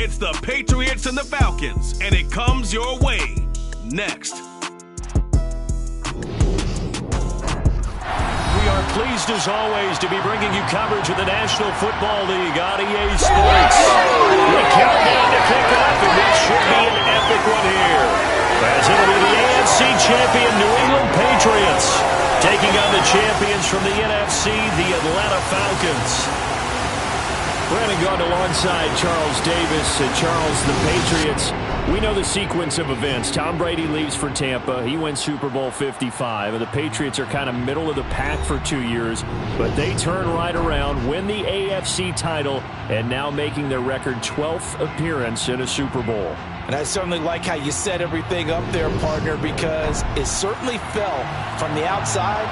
It's the Patriots and the Falcons, and it comes your way next. We are pleased, as always, to be bringing you coverage of the National Football League on EA Sports. We count down to kickoff, and this should be an epic one here, as it'll be the AFC champion New England Patriots taking on the champions from the NFC, the Atlanta Falcons. Brandon Gaudin alongside Charles Davis. Charles, the Patriots, we know the sequence of events. Tom Brady leaves for Tampa. He wins Super Bowl 55. And the Patriots are kind of middle of the pack for 2 years. But they turn right around, win the AFC title, and now making their record 12th appearance in a Super Bowl. And I certainly like how you set everything up there, partner, because it certainly felt from the outside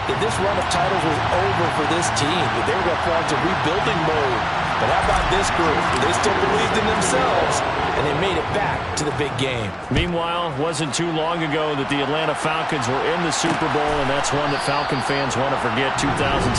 that this run of titles was over for this team, that they were going to fall into rebuilding mode. But how about this group? They still believed in themselves, and they made it back to the big game. Meanwhile, it wasn't too long ago that the Atlanta Falcons were in the Super Bowl, and that's one that Falcon fans want to forget, 2017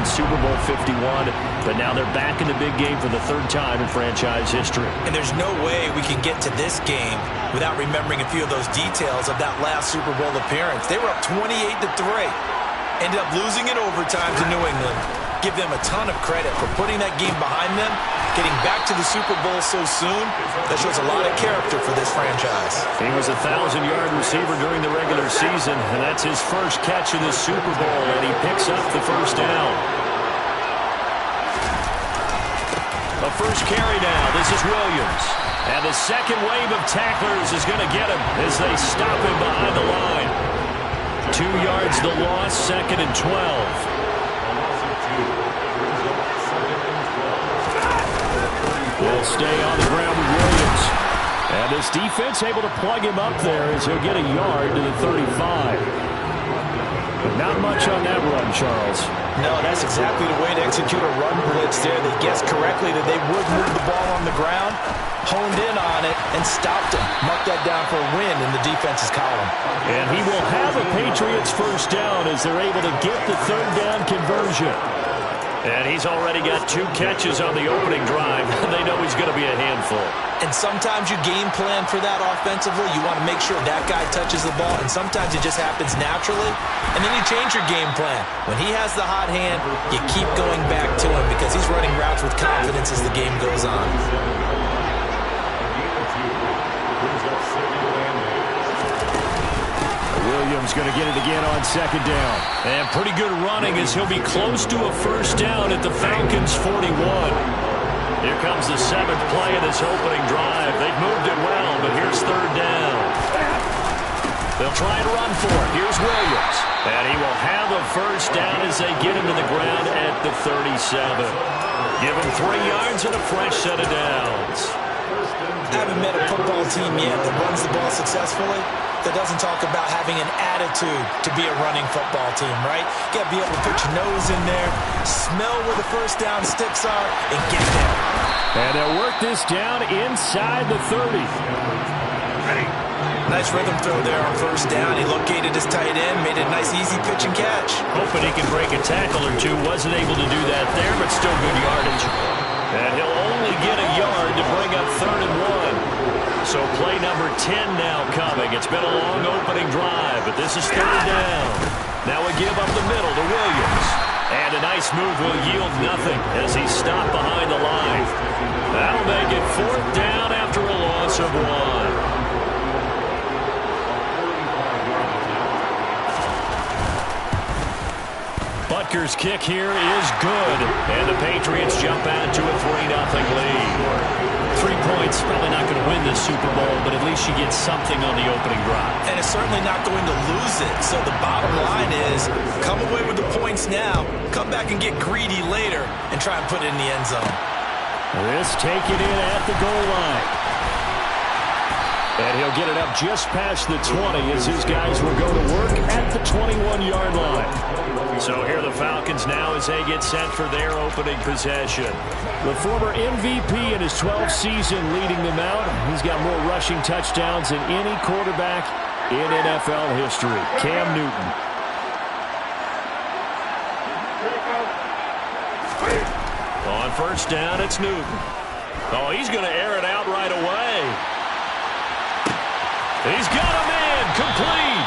Super Bowl 51. But now they're back in the big game for the third time in franchise history. And there's no way we can get to this game without remembering a few of those details of that last Super Bowl appearance. They were up 28-3. Ended up losing in overtime to New England. Give them a ton of credit for putting that game behind them, getting back to the Super Bowl so soon. That shows a lot of character for this franchise. He was a 1,000-yard receiver during the regular season, and that's his first catch in the Super Bowl, and he picks up the first down. A first carry now. This is Williams. And the second wave of tacklers is going to get him as they stop him behind the line. 2 yards the loss, 2nd and 12. Will stay on the ground with Williams. And this defense able to plug him up there as he'll get a yard to the 35. But not much on that run, Charles. No, that's exactly the way to execute a run blitz there. They guessed correctly that they would move the ball on the ground, honed in on it, and stopped him. Marked that down for a win in the defense's column. And he will have a Patriots first down as they're able to get the third down conversion. And he's already got 2 catches on the opening drive. They know he's going to be a handful. And sometimes you game plan for that offensively. You want to make sure that guy touches the ball, and sometimes it just happens naturally. And then you change your game plan. When he has the hot hand, you keep going back to him because he's running routes with confidence as the game goes on. Williams going to get it again on 2nd down. And pretty good running as he'll be close to a first down at the Falcons' 41. Here comes the 7th play of this opening drive. They've moved it well, but here's 3rd down. They'll try and run for it. Here's Williams. And he will have a first down as they get him to the ground at the 37. Give him 3 yards and a fresh set of downs. I haven't met a football team yet that runs the ball successfully that doesn't talk about having an attitude to be a running football team, right? You got to be able to put your nose in there, smell where the first down sticks are, and get there. And they'll work this down inside the 30. Ready. Nice rhythm throw there on first down. He located his tight end, made it a nice easy pitch and catch. Hoping he can break a tackle or two. Wasn't able to do that there, but still good yardage. And he'll only get a yard to bring up 3rd and 1. So play number 10 now coming. It's been a long opening drive, but this is 3rd down. Now we give up the middle to Williams. And a nice move will yield nothing as he's stopped behind the line. That'll make it 4th down after a loss of 1. Butker's kick here is good. And the Patriots jump out to a 3-0 lead. 3 points, probably not going to win this Super Bowl, but at least you get something on the opening drive. And it's certainly not going to lose it. So the bottom line is, come away with the points now, come back and get greedy later, and try and put it in the end zone. This taken in at the goal line. And he'll get it up just past the 20 as his guys will go to work at the 21-yard line. So here are the Falcons now as they get set for their opening possession. The former MVP in his 12th season leading them out. He's got more rushing touchdowns than any quarterback in NFL history. Cam Newton. On first down, it's Newton. Oh, he's going to air it out right away. He's got him in, complete.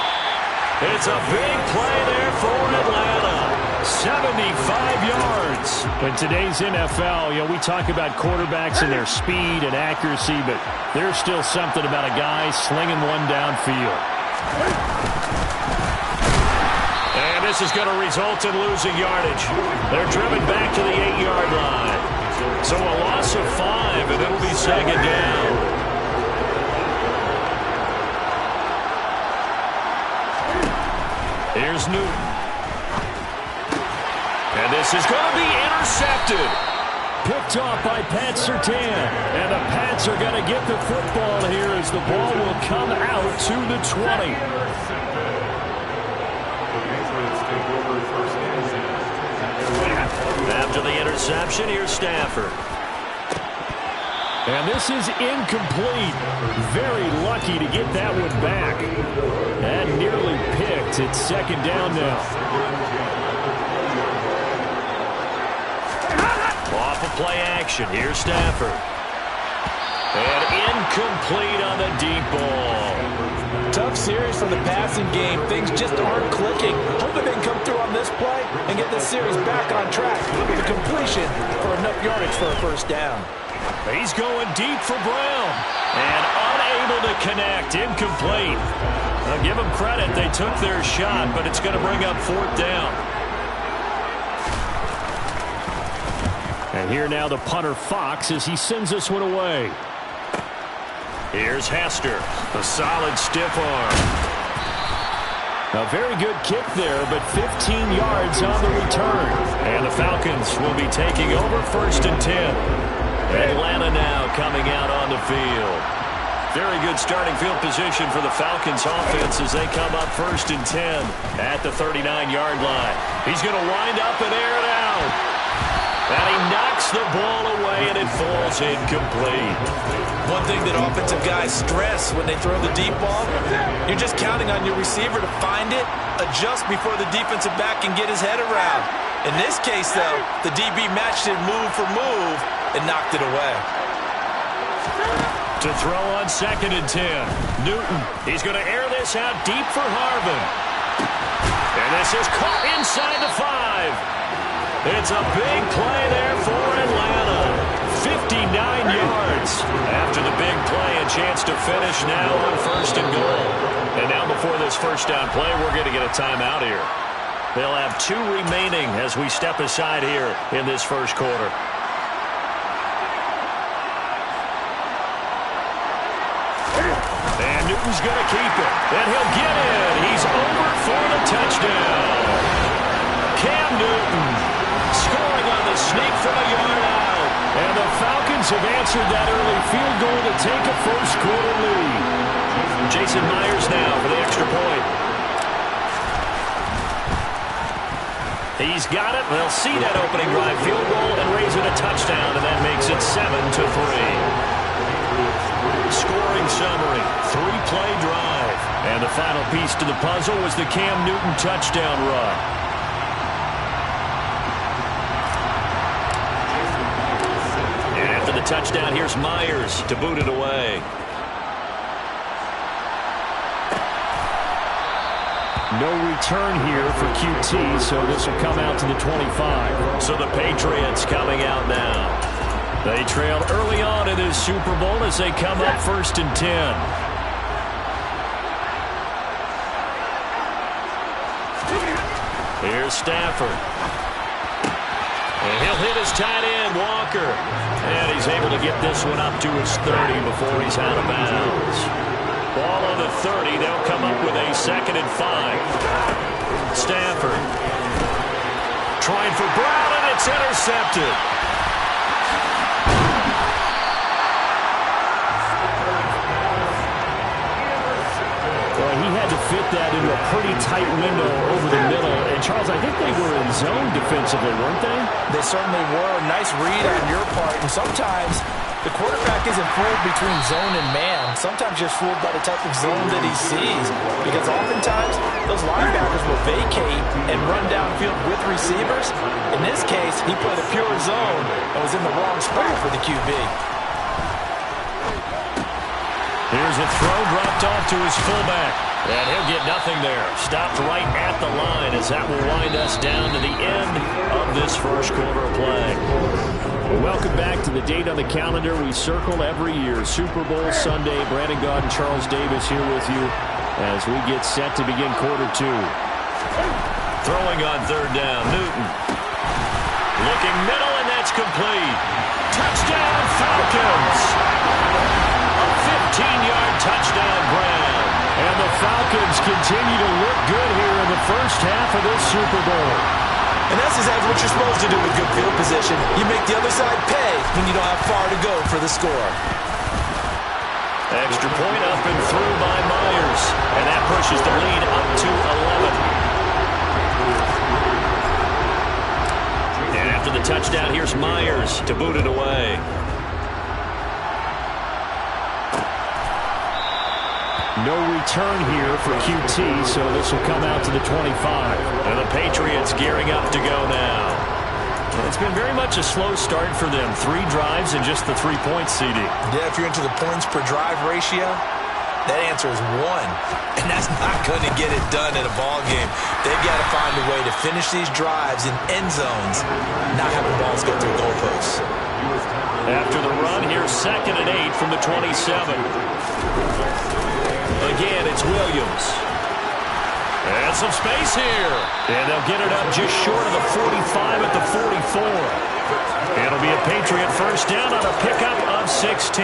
It's a big play there for Atlanta. 75 yards. In today's NFL, we talk about quarterbacks and their speed and accuracy, but there's still something about a guy slinging one downfield. And this is going to result in losing yardage. They're driven back to the 8-yard line. So a loss of 5, and it'll be second down. Here's Newton. And this is going to be intercepted. Picked off by Pat Surtain. And the Pats are going to get the football here as the ball will come out to the 20. After the interception, here's Stafford. And this is incomplete. Very lucky to get that one back. And nearly picked. It's second down now. Off of play action. Here's Stafford. And incomplete on the deep ball. Tough series for the passing game. Things just aren't clicking. Hoping they can come through on this play and get this series back on track with a completion for enough yardage for a first down. He's going deep for Brown. And unable to connect. Incomplete. I'll give them credit. They took their shot, but it's going to bring up fourth down. And here now the punter Fox as he sends this one away. Here's Hester. A solid stiff arm. A very good kick there, but 15 yards on the return. And the Falcons will be taking over first and 10. Atlanta now coming out on the field. Very good starting field position for the Falcons offense as they come up first and 10 at the 39-yard line. He's going to wind up and air it out. And he knocks the ball away, and it falls incomplete. One thing that offensive guys stress when they throw the deep ball, you're just counting on your receiver to find it, adjust before the defensive back can get his head around. In this case, though, the DB matched it move for move and knocked it away. To throw on second and 10. Newton, he's going to air this out deep for Harvin. And this is caught inside the 5. It's a big play there for Atlanta. 59 yards. After the big play, a chance to finish now on first and goal. And now before this first down play, we're going to get a timeout here. They'll have 2 remaining as we step aside here in this first quarter. And Newton's going to keep it. And he'll get it. He's over for the touchdown. Cam Newton scoring on the sneak from a yard out. And the Falcons have answered that early field goal to take a first quarter lead. Jason Myers now for the extra point. He's got it. They'll see that opening drive field goal and raise it a touchdown, and that makes it 7-3. Scoring summary, 3-play drive. And the final piece to the puzzle was the Cam Newton touchdown run. And after the touchdown, here's Myers to boot it away. No return here for QT, so this will come out to the 25. So the Patriots coming out now. They trailed early on in this Super Bowl as they come up first and 10. Here's Stafford. And he'll hit his tight end, Walker. And he's able to get this one up to his 30 before he's out of bounds. Ball on the 30. They'll come up with a second and 5. Stafford trying for Brown, and it's intercepted. Well, he had to fit that into a pretty tight window over the middle. And, Charles, I think they were in zone defensively, weren't they? They certainly were. Nice read on your part. And sometimes the quarterback isn't fooled between zone and man. Sometimes you're fooled by the type of zone that he sees. Because oftentimes, those linebackers will vacate and run downfield with receivers. In this case, he played a pure zone and was in the wrong spot for the QB. Here's a throw dropped off to his fullback. And he'll get nothing there. Stopped right at the line as that will wind us down to the end of this first quarter of play. Well, welcome back to the date on the calendar we circle every year. Super Bowl Sunday. Brandon Gaudin, Charles Davis here with you as we get set to begin quarter two. Throwing on third down, Newton. Looking middle, and that's complete. Touchdown, Falcons. A 15-yard touchdown grab. And the Falcons continue to look good here in the first half of this Super Bowl. And that's exactly what you're supposed to do with good field position. You make the other side pay when you don't have far to go for the score. Extra point up and through by Myers. And that pushes the lead up to 11. And after the touchdown, here's Myers to boot it away. No return here for QT, so this will come out to the 25. And the Patriots gearing up to go now. It's been very much a slow start for them. 3 drives and just the 3-point CD. Yeah, if you're into the points per drive ratio, that answer is 1. And that's not going to get it done in a ball game. They've got to find a way to finish these drives in end zones, not having balls go through goalposts. After the run, here's 2nd and 8 from the 27. Again, it's Williams. And some space here. And they'll get it up just short of the 45 at the 44. It'll be a Patriot first down on a pickup of 16.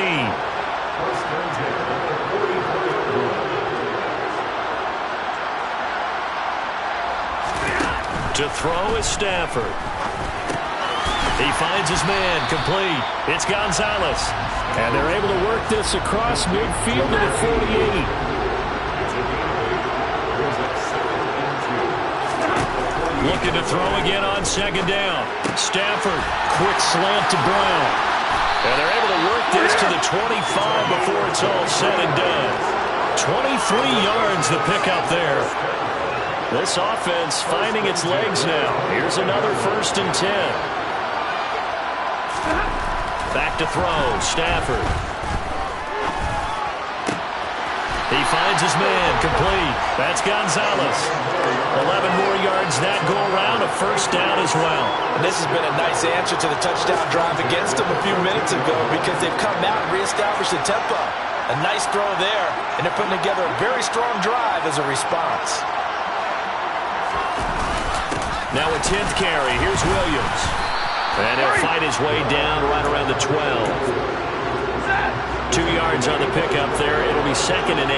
To throw is Stafford. He finds his man, complete. It's Gonzalez. And they're able to work this across midfield to the 48. Looking to throw again on 2nd down. Stafford, quick slant to Brown. And they're able to work this to the 25 before it's all said and done. 23 yards the pickup there. This offense finding its legs now. Here's another 1st and 10. Back to throw, Stafford. He finds his man, complete. That's Gonzalez. 11 more yards that go around, a first down as well. And this has been a nice answer to the touchdown drive against them a few minutes ago because they've come out and reestablished the tempo. A nice throw there, and they're putting together a very strong drive as a response. Now a 10th carry. Here's Williams. And he'll fight his way down right around the 12. 2 yards on the pickup there. It'll be 2nd and 8.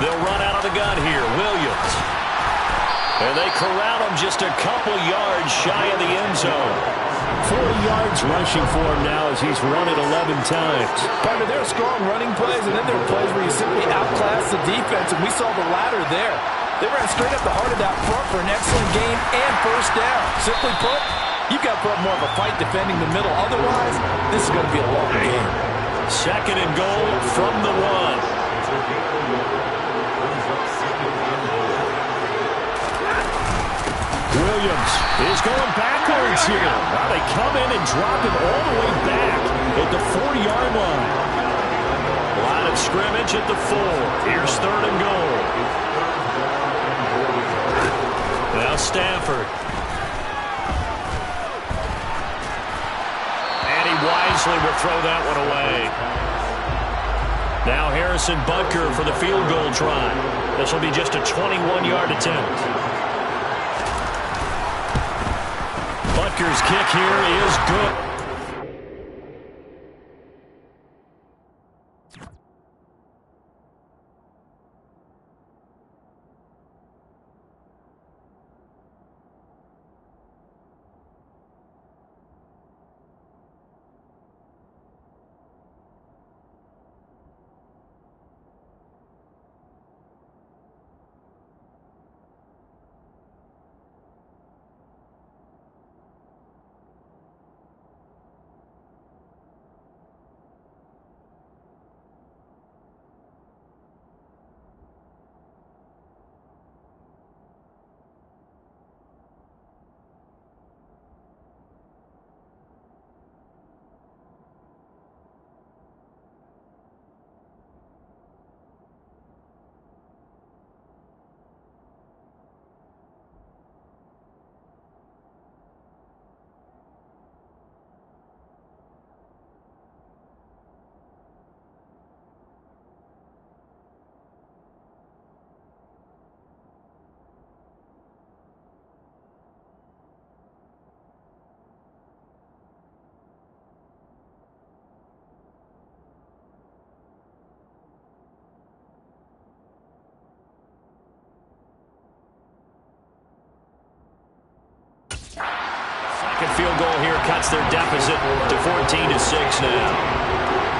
They'll run out of the gun here. Williams. And they corral him just a couple yards shy of the end zone. 40 yards rushing for him now as he's run it 11 times. Partner, there are strong running plays, and then there are plays where you simply outclass the defense, and we saw the latter there. They ran straight up the heart of that front for an excellent game and first down. Simply put, you've got to put up more of a fight defending the middle. Otherwise, this is going to be a long game. 2nd and goal from the 1. Williams is going backwards here. Now they come in and drop him all the way back at the 40-yard line. Line of scrimmage at the 4. Here's 3rd and goal. Now Stafford. And he wisely will throw that one away. Now Harrison Butker for the field goal try. This will be just a 21-yard attempt. Butker's kick here is good. second field goal here cuts their deficit to 14-6 now.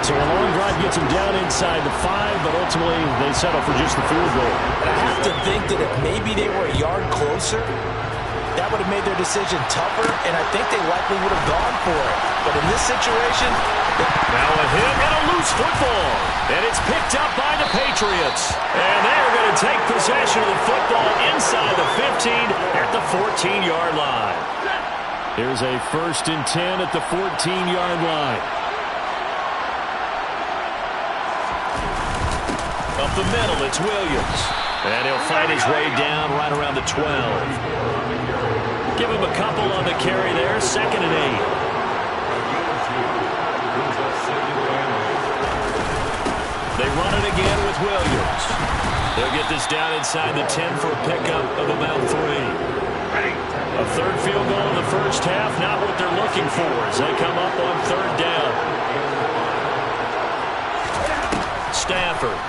So a long drive gets them down inside the 5, but ultimately they settle for just the field goal. And I have to think that if maybe they were a yard closer, that would have made their decision tougher, and I think they likely would have gone for it. But in this situation... Now a hit and a loose football. And it's picked up by the Patriots. And they're going to take possession of the football inside the 15 at the 14-yard line. Here's a 1st and 10 at the 14-yard line. Up the middle, it's Williams. And he'll fight his way down right around the 12. Give him a couple on the carry there, 2nd and 8. They run it again with Williams. They'll get this down inside the 10 for a pickup of about 3. A 3rd field goal in the first half, not what they're looking for as they come up on 3rd down. Stafford.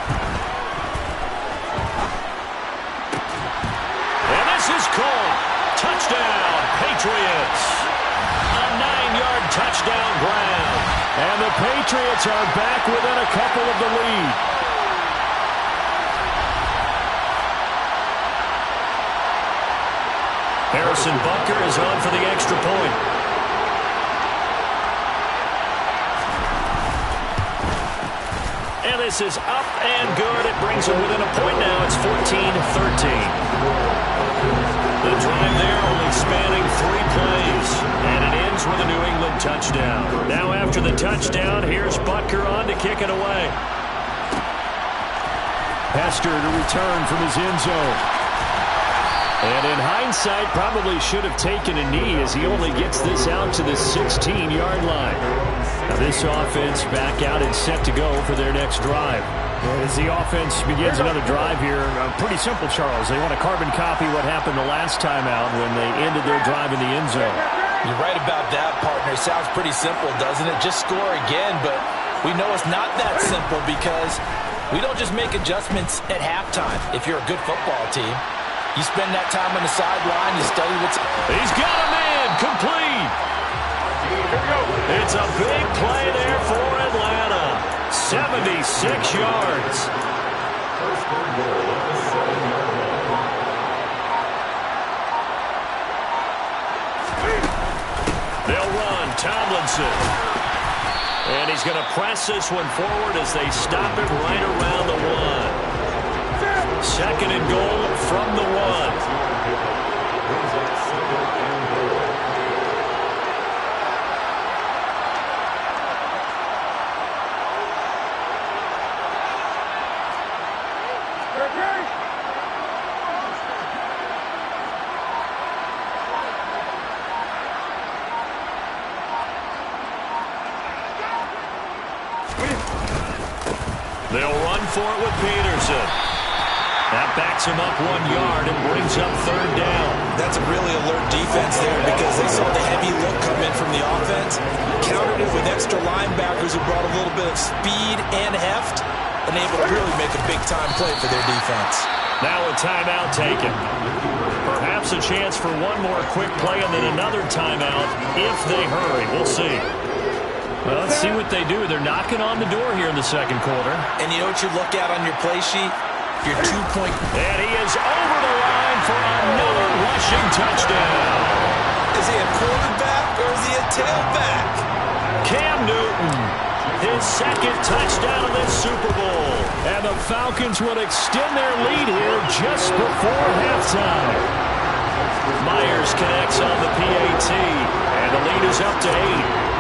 And this is caught. Touchdown, Patriots. A 9-yard touchdown grab. And the Patriots are back within a couple of the lead. Harrison Butker is on for the extra point. And this is up and good. It brings them within a point now. It's 14-13. The drive there only spanning 3 plays. And it ends with a New England touchdown. Now after the touchdown, here's Butker on to kick it away. Hester to return from his end zone. And in hindsight, probably should have taken a knee as he only gets this out to the 16-yard line. Now this offense back out and set to go for their next drive. As the offense begins another drive here, pretty simple, Charles. They want to carbon copy what happened the last time out when they ended their drive in the end zone. You're right about that, partner. Sounds pretty simple, doesn't it? Just score again, but we know it's not that simple because we don't just make adjustments at halftime if you're a good football team. You spend that time on the sideline, you study what's... He's got a man, complete. It's a big play there for Atlanta. 76 yards. They'll run, Tomlinson. And he's going to press this one forward as they stop it right around the 1. 2nd and goal from the 1. They'll run for it with Peterson. That backs him up 1 yard and brings up 3rd down. That's a really alert defense there because they saw the heavy look come in from the offense, countered it with extra linebackers who brought a little bit of speed and heft, and able to really make a big-time play for their defense. Now a timeout taken. Perhaps a chance for one more quick play and then another timeout if they hurry. We'll see. Well, let's see what they do. They're knocking on the door here in the 2nd quarter. And you know what you look at on your play sheet? Your 2-point... And he is over the line for another rushing touchdown. Is he a quarterback or is he a tailback? Cam Newton, his 2nd touchdown of this Super Bowl. And the Falcons will extend their lead here just before halftime. Myers connects on the PAT, and the lead is up to 8.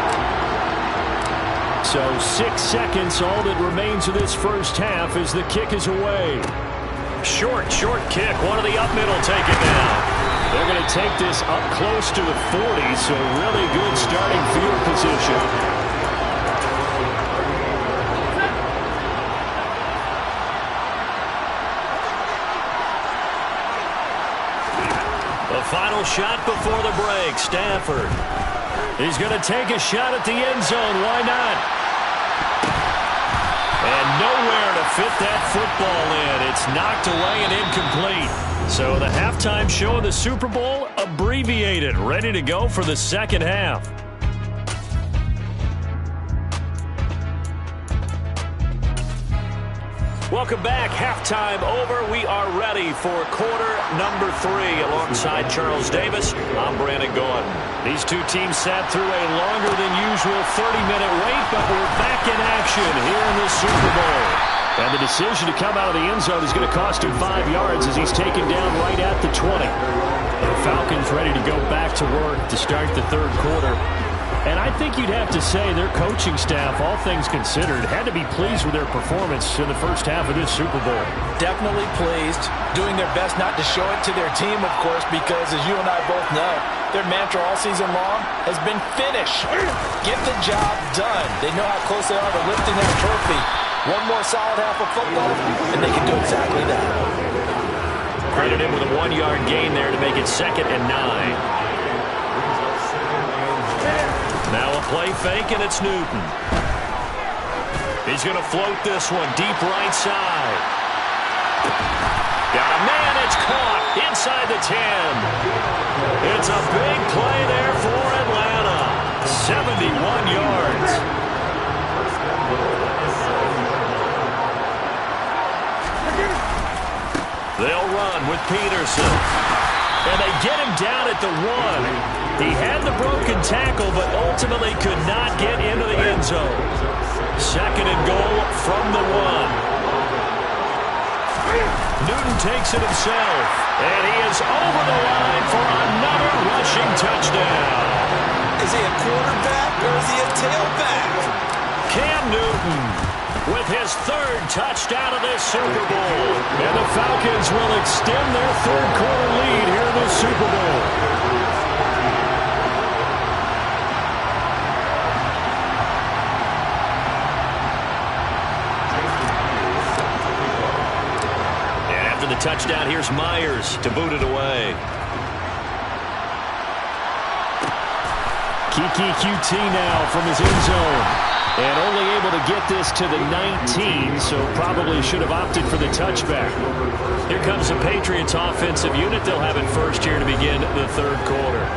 So 6 seconds, all that remains of this first half as the kick is away. Short kick. One of the up middle take it down. They're going to take this up close to the 40, so really good starting field position. The final shot before the break, Stafford. He's going to take a shot at the end zone. Why not? And nowhere to fit that football in. It's knocked away and incomplete. So the halftime show of the Super Bowl, abbreviated, ready to go for the second half. Welcome back. Halftime over. We are ready for quarter number 3. Alongside Charles Davis, I'm Brandon Gordon. These two teams sat through a longer than usual 30-minute wait, but we're back in action here in the Super Bowl. And the decision to come out of the end zone is going to cost him 5 yards as he's taken down right at the 20. The Falcons ready to go back to work to start the third quarter. And I think you'd have to say their coaching staff, all things considered, had to be pleased with their performance in the first half of this Super Bowl. Definitely pleased, doing their best not to show it to their team, of course, because as you and I both know, their mantra all season long has been finish. Get the job done. They know how close they are to lifting that trophy. One more solid half of football, and they can do exactly that. Credit him with a 1-yard gain there to make it 2nd and 9. Now a play fake, and it's Newton. He's going to float this one deep right side. Got a man, it's caught inside the 10. It's a big play there for Atlanta. 71 yards. They'll run with Peterson. And they get him down at the 1. He had the broken tackle, but ultimately could not get into the end zone. 2nd and goal from the 1. Newton takes it himself, and he is over the line for another rushing touchdown. Is he a quarterback or is he a tailback? Cam Newton with his 3rd touchdown of this Super Bowl. And the Falcons will extend their third quarter lead here in the Super Bowl. The touchdown, here's Myers to boot it away. Kiki QT now from his end zone. And only able to get this to the 19, so probably should have opted for the touchback. Here comes the Patriots offensive unit. They'll have it first here to begin the third quarter.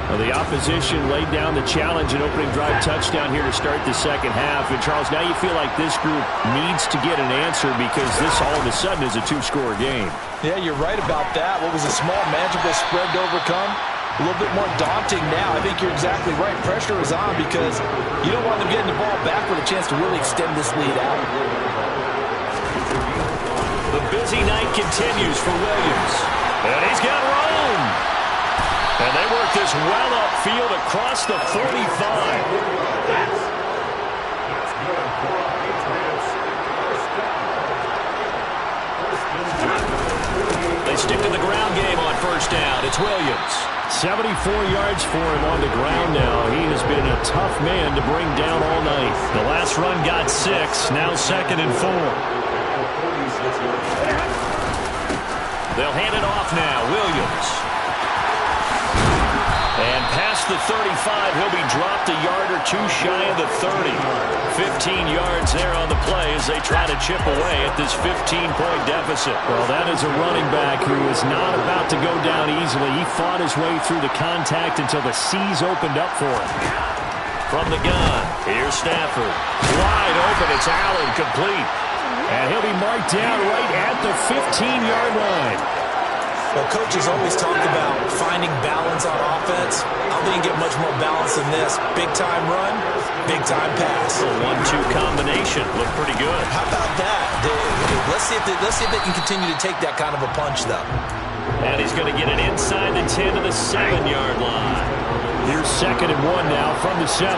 Well, the opposition laid down the challenge and opening drive touchdown here to start the second half. And, Charles, now you feel like this group needs to get an answer because this all of a sudden is a 2-score game. Yeah, you're right about that. What was a small, manageable spread to overcome? A little bit more daunting now. I think you're exactly right. Pressure is on because you don't want them getting the ball back with a chance to really extend this lead out. The busy night continues for Williams. And he's got room. And they work this well upfield across the 45. They stick to the ground game on first down. It's Williams. 74 yards for him on the ground now. He has been a tough man to bring down all night. The last run got 6. Now 2nd and 4. They'll hand it off now. Williams. And past the 35, he'll be dropped a yard or 2 shy of the 30. 15 yards there on the play as they try to chip away at this 15-point deficit. Well, that is a running back who is not about to go down easily. He fought his way through the contact until the seas opened up for him. From the gun, here's Stafford. Wide open, it's Allen, complete. And he'll be marked down right at the 15-yard line. Well, coaches always talk about finding balance on offense. I don't think you get much more balance than this. Big-time run, big-time pass. A 1-2 combination. Looked pretty good. How about that? Let's see if they can continue to take that kind of a punch, though. And he's going to get it inside the 10 to the 7-yard line. Here's 2nd and 1 now from the 7.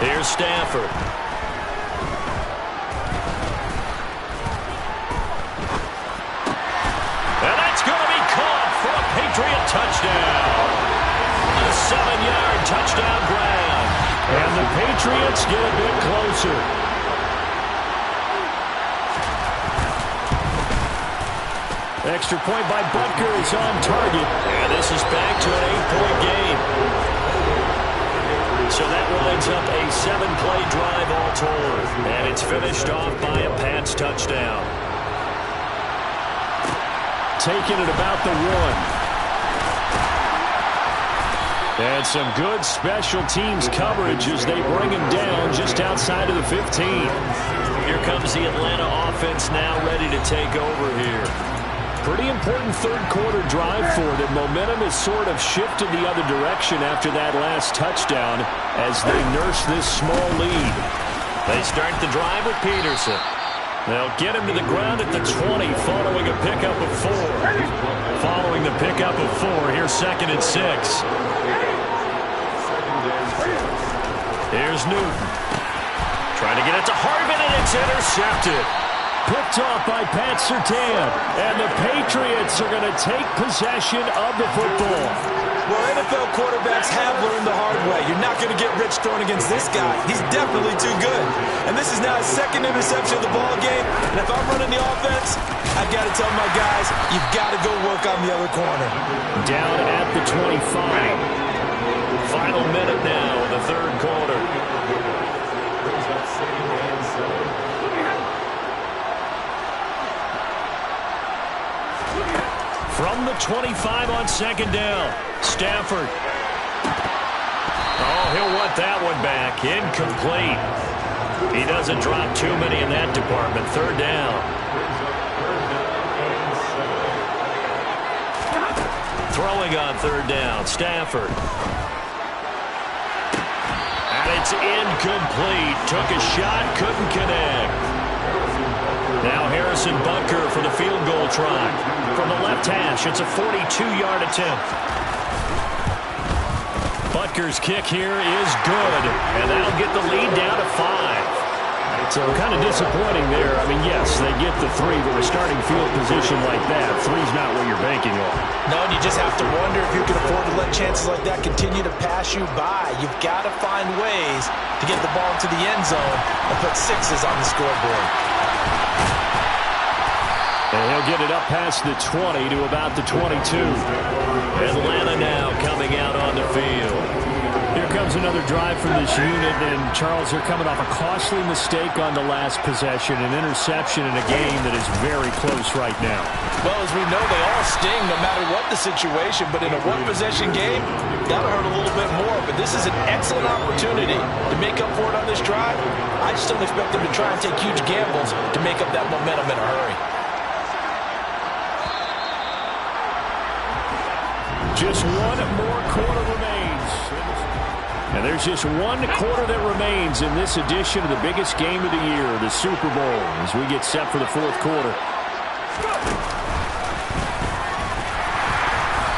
Here's Stafford. And that's going to be caught for a Patriot touchdown. A 7-yard touchdown grab. And the Patriots get a bit closer. Extra point by Butker is on target. And this is back to an 8-point game. So that winds up a 7-play drive all told. And it's finished off by a Pats touchdown. Taking it about the 1. And some good special teams coverage as they bring him down just outside of the 15. Here comes the Atlanta offense now ready to take over here. Pretty important third-quarter drive for them. Momentum has sort of shifted the other direction after that last touchdown as they nurse this small lead. They start the drive with Peterson. They'll get him to the ground at the 20 following a pickup of 4. Following the pickup of 4, here's 2nd and 6. Here's Newton. Trying to get it to Harvin, and it's intercepted. Picked off by Pat Surtain. And the Patriots are going to take possession of the football. Well, NFL quarterbacks have learned the hard way. You're not going to get rich throwing against this guy. He's definitely too good. And this is now his 2nd interception of the ball game. And if I'm running the offense, I've got to tell my guys, you've got to go work on the other corner. Down at the 25. Final minute now in the third quarter. From the 25 on 2nd down, Stafford. Oh, he'll want that one back. Incomplete. He doesn't drop too many in that department. 3rd down. Throwing on 3rd down, Stafford. And it's incomplete. Took a shot, couldn't connect. Now Harrison Butker for the field goal try. From the left hash, it's a 42-yard attempt. Butker's kick here is good, and that'll get the lead down to 5. So kind of disappointing there. I mean, yes, they get the 3, but with starting field position like that, 3's not what you're banking on. No, and you just have to wonder if you can afford to let chances like that continue to pass you by. You've got to find ways to get the ball to the end zone and put 6s on the scoreboard. And he'll get it up past the 20 to about the 22. Atlanta now coming out on the field. Here comes another drive from this unit, and Charles, they're coming off a costly mistake on the last possession, an interception in a game that is very close right now. Well, as we know, they all sting no matter what the situation, but in a one-possession game, that'll hurt a little bit more. But this is an excellent opportunity to make up for it on this drive. I just don't expect them to try and take huge gambles to make up that momentum in a hurry. Just one more quarter remains. And there's just one quarter that remains in this edition of the biggest game of the year, the Super Bowl, as we get set for the 4th quarter.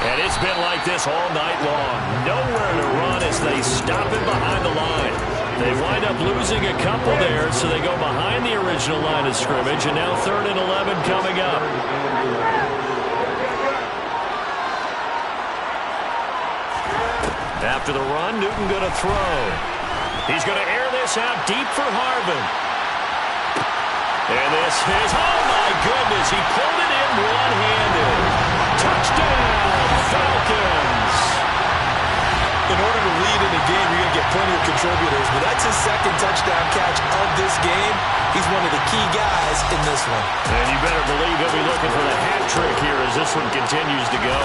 And it's been like this all night long. Nowhere to run as they stop him behind the line. They wind up losing a couple there, so they go behind the original line of scrimmage, and now 3rd and 11 coming up. After the run, Newton going to throw. He's going to air this out deep for Harvin. And this is, oh my goodness, he pulled it in one-handed. Touchdown, Falcons. In order to lead in a game, you're going to get plenty of contributors, but that's his 2nd touchdown catch of this game. He's one of the key guys in this one. And you better believe he'll be looking for the hat trick here as this one continues to go.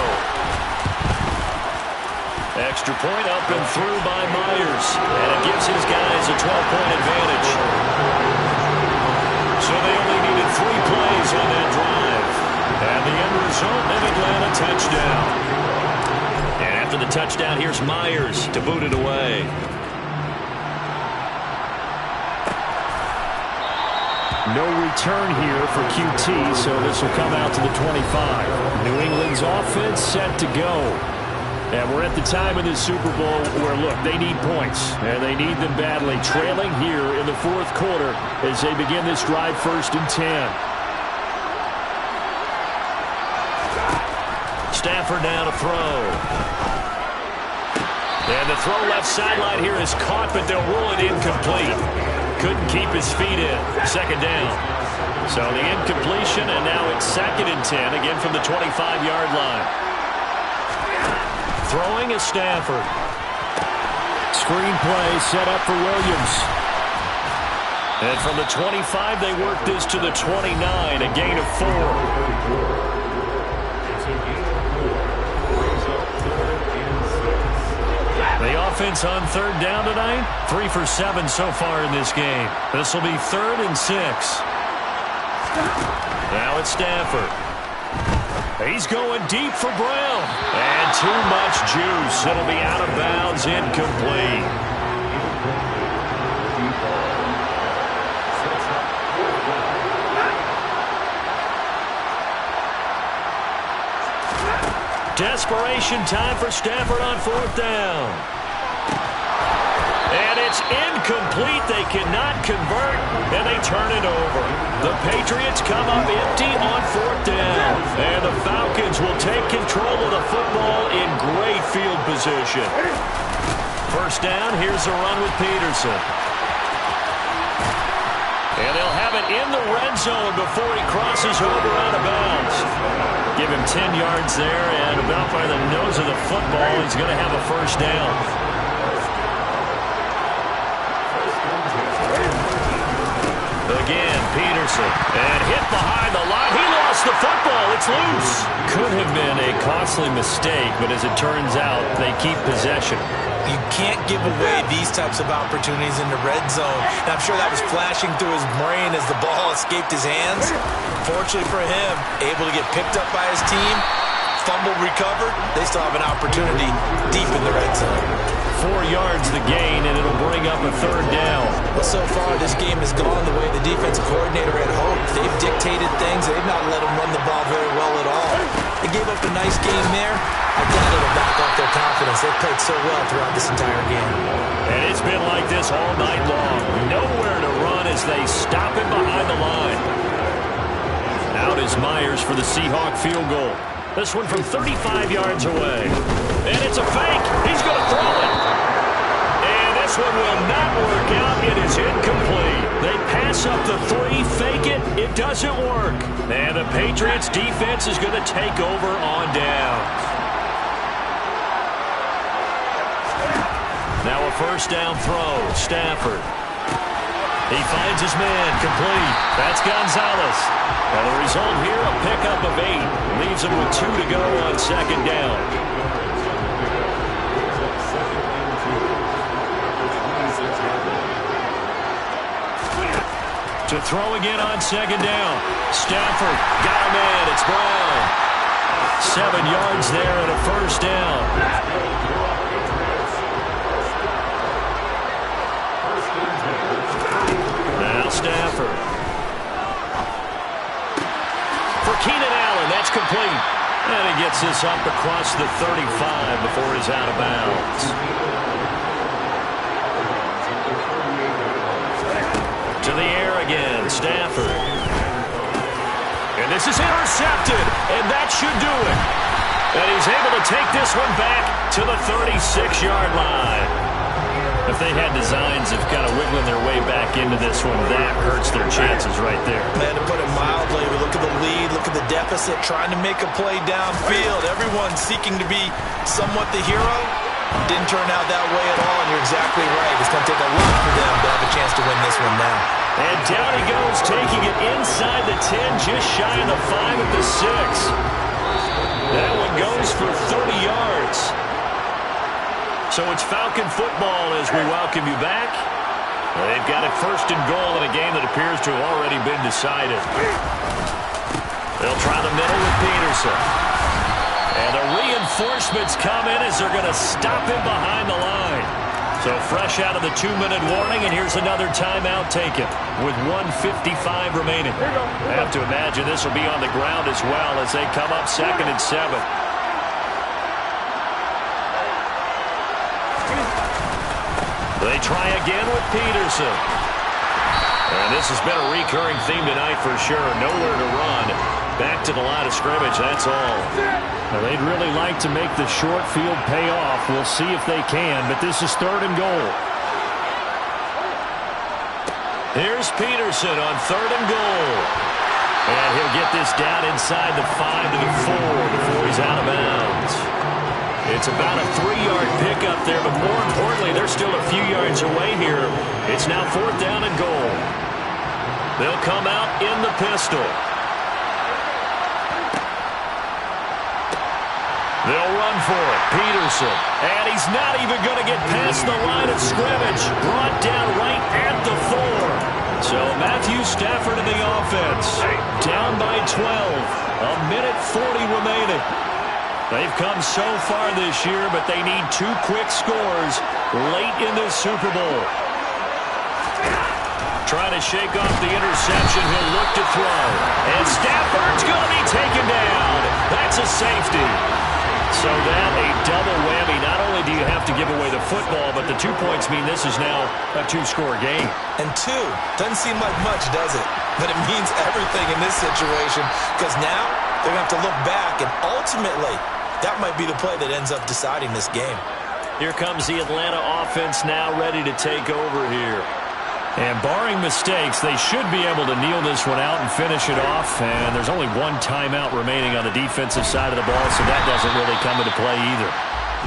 Extra point up and through by Myers. And it gives his guys a 12-point advantage. So they only needed 3 plays on that drive. And the end result, an Atlanta touchdown. And after the touchdown, here's Myers to boot it away. No return here for QT, so this will come out to the 25. New England's offense set to go. And we're at the time of this Super Bowl where, look, they need points, and they need them badly. Trailing here in the 4th quarter as they begin this drive 1st and 10. Stafford now to throw. And the throw left sideline here is caught, but they'll rule it incomplete. Couldn't keep his feet in. 2nd down. So the incompletion, and now it's 2nd and 10, again from the 25-yard line. Throwing is Stafford. Screen play set up for Williams. And from the 25, they work this to the 29, a gain of 4. The offense on third down tonight, 3 for 7 so far in this game. This will be 3rd and 6. Now it's Stafford. He's going deep for Brown. And too much juice. It'll be out of bounds, incomplete. Desperation time for Stafford on 4th down. And it's incomplete. They cannot convert, and they turn it over. The Patriots come up empty on 4th down. And the Falcons will take control of the football in great field position. First down, here's a run with Peterson. And they'll have it in the red zone before he crosses over out of bounds. Give him 10 yards there, and about by the nose of the football, he's going to have a first down. Again, Peterson, and hit behind the line. He lost the football. It's loose. Could have been a costly mistake, but as it turns out, they keep possession. You can't give away these types of opportunities in the red zone. And I'm sure that was flashing through his brain as the ball escaped his hands. Fortunately for him, able to get picked up by his team, fumble recovered. They still have an opportunity deep in the red zone. 4 yards the gain, and it'll bring up a 3rd down. Well, so far, this game has gone the way the defensive coordinator had hoped. They've dictated things. They've not let him run the ball very well at all. They gave up a nice game there. I doubt it'll back off their confidence. They've played so well throughout this entire game. And it's been like this all night long. Nowhere to run as they stop him behind the line. Out is Myers for the Seahawk field goal. This one from 35 yards away. And it's a fake. He's going to throw it. And this one will not work out. It is incomplete. They pass up the 3, fake it. It doesn't work. And the Patriots defense is going to take over on downs. Now a first down throw. Stafford. He finds his man, complete. That's Gonzalez. And the result here, a pickup of 8. Leaves him with 2 to go on 2nd down. To throw again on 2nd down. Stafford got him in. It's Brown. 7 yards there and a first down. Stafford. For Keenan Allen, that's complete. And he gets this up across the 35 before he's out of bounds. To the air again, Stafford. And this is intercepted, and that should do it. And he's able to take this one back to the 36-yard line. If they had designs of kind of wiggling their way back into this one, that hurts their chances right there. Man, to put it mildly, we look at the lead, look at the deficit, trying to make a play downfield. Everyone seeking to be somewhat the hero. Didn't turn out that way at all, and you're exactly right. It's going to take a lot for them to have a chance to win this one now. And down he goes, taking it inside the 10, just shy of the 5 at the 6. That one goes for 30 yards. So it's Falcon football as we welcome you back. They've got it 1st and goal in a game that appears to have already been decided. They'll try the middle with Peterson. And the reinforcements come in as they're going to stop him behind the line. So fresh out of the 2-minute warning, and here's another timeout taken with 1:55 remaining. I have to imagine this will be on the ground as well as they come up 2nd and 7. They try again with Peterson. And this has been a recurring theme tonight for sure. Nowhere to run. Back to the line of scrimmage, that's all. Now, they'd really like to make the short field pay off. We'll see if they can, but this is 3rd and goal. Here's Peterson on 3rd and goal. And he'll get this down inside the 5 to the 4 before he's out of bounds. It's about a 3-yard pickup there, but more importantly, they're still a few yards away here. It's now 4th down and goal. They'll come out in the pistol. They'll run for it. Peterson. And he's not even going to get past the line of scrimmage. Brought down right at the 4. So Matthew Stafford in the offense. Down by 12. A minute 40 remaining. They've come so far this year, but they need 2 quick scores late in this Super Bowl. Trying to shake off the interception. He'll look to throw. And Stafford's going to be taken down. That's a safety. So that a double whammy. Not only do you have to give away the football, but the 2 points mean this is now a 2-score game. And 2 doesn't seem like much, does it? But it means everything in this situation, because now they're going to have to look back, and ultimately that might be the play that ends up deciding this game. Here comes the Atlanta offense now ready to take over here. And barring mistakes, they should be able to kneel this one out and finish it off. And there's only 1 timeout remaining on the defensive side of the ball, so that doesn't really come into play either.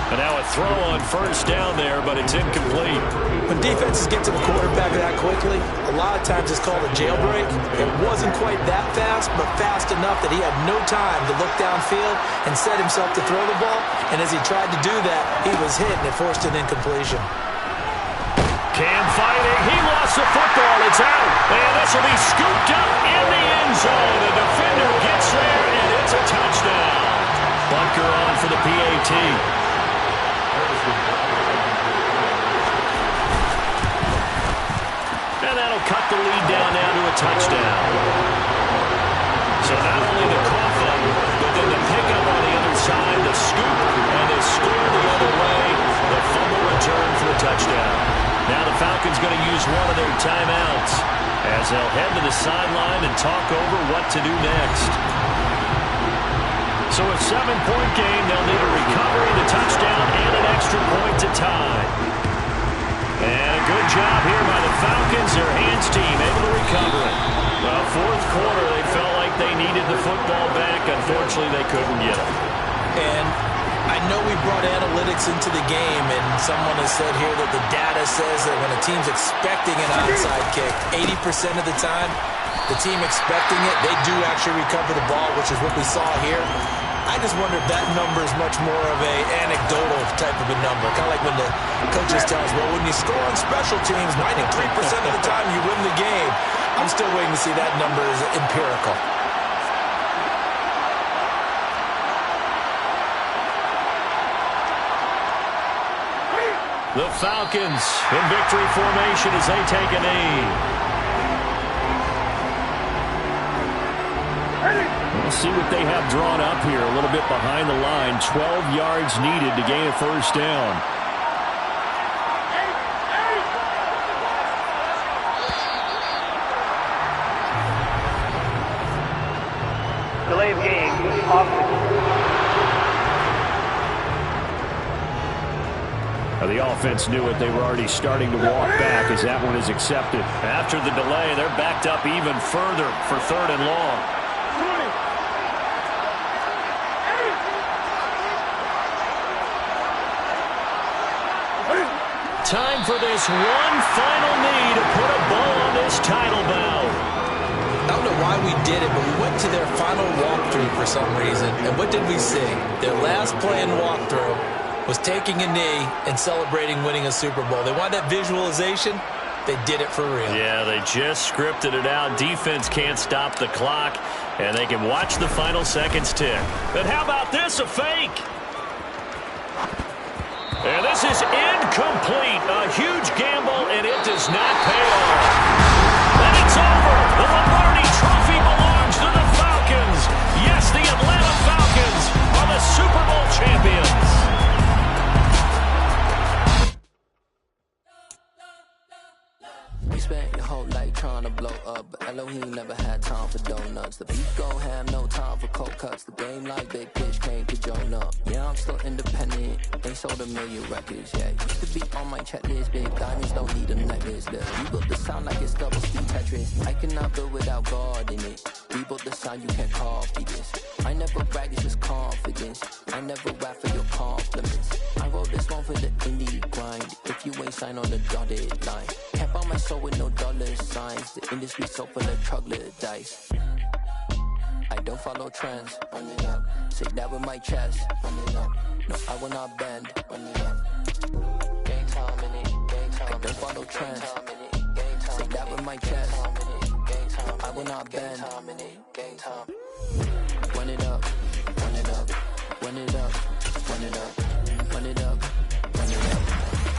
And now a throw on 1st down there, but it's incomplete. When defenses get to the quarterback that quickly, a lot of times it's called a jailbreak. It wasn't quite that fast, but fast enough that he had no time to look downfield and set himself to throw the ball. And as he tried to do that, he was hit and it forced an incompletion. Cam fighting. He lost the football. It's out. And this will be scooped up in the end zone. The defender gets there, and it's a touchdown. Bunker on for the PAT. And that'll cut the lead down now to a touchdown. So not only the cough up, but then the pickup on the other side, the scoop, and the score the other way. The fumble return for the touchdown. Now the Falcons going to use one of their timeouts as they'll head to the sideline and talk over what to do next. So a 7-point game, they'll need a recovery, the touchdown, and an extra point to tie. And a good job here by the Falcons, their hands team, able to recover it. Well, 4th quarter, they felt like they needed the football back. Unfortunately, they couldn't get it. And I know we brought analytics into the game, and someone has said here that the data says that when a team's expecting an onside kick, 80% of the time, the team expecting it, they do actually recover the ball, which is what we saw here. I just wonder if that number is much more of a anecdotal type of a number. Kind of like when the coaches tell us, well, when you score on special teams, 93% of the time you win the game. I'm still waiting to see that number is empirical. The Falcons in victory formation as they take a knee. We'll see what they have drawn up here. A little bit behind the line. 12 yards needed to gain a 1st down. Delay of game. Offense. The offense knew it. They were already starting to walk back as that one is accepted. After the delay, they're backed up even further for 3rd and long. Time for this one final knee to put a bow on this title bout. I don't know why we did it, but we went to their final walkthrough for some reason. And what did we see? Their last play in walkthrough was taking a knee and celebrating winning a Super Bowl. They want that visualization. They did it for real. Yeah, they just scripted it out. Defense can't stop the clock, and they can watch the final seconds tick. But how about this, a fake? And this is incomplete. A huge gamble, and it does not pay off. And it's over. The Lombardi Trophy belongs to the Falcons. Yes, the Atlanta Falcons are the Super Bowl champions. Respect the whole like trying tryna blow up, but Elohim never had time for donuts. The beat go ham, no time for cold cuts. The game like Big Pitch came to Jonah. Yeah, I'm still independent, ain't sold a million records yet. Used to be on my checklist, big diamonds don't need a necklace. We built the sound like it's double speed Tetris. I cannot build without God in it. We built the sound, you can't copy this. I never brag, it's just confidence. I never rap for your compliments. I wrote this one for the indie grind. If you ain't signed on the dotted line, can't buy my soul with no dollar signs. The industry so full of troglodytes. I don't follow trends. Run it up. Say that with my chest. Run it up. No, I will not bend. Run it up. Game time in it. Game time. I don't follow trends. Say that with my chest. I will not bend. Game time. Run it up. Run it up. Run it up. Run it up. Run it up. Run it up.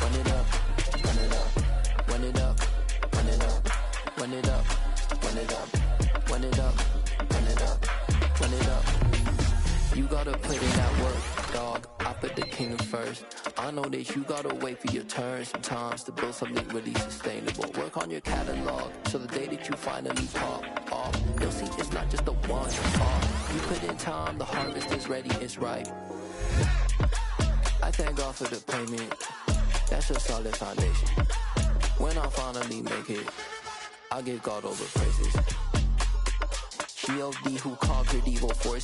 Run it up. Run it up. Run it up. Run it up. Run it up. Run it up. Run it up. Run it up. Run it up. You gotta put in that work, dog. I put the king first. I know that you gotta wait for your turn sometimes to build something really sustainable. Work on your catalog, so the day that you finally pop off, you'll see it's not just a one-off. You put in time, the harvest is ready, it's ripe. I thank God for the payment. That's a solid foundation. When I finally make it, I'll give God all the praises. G.O.D. who conquered evil forces.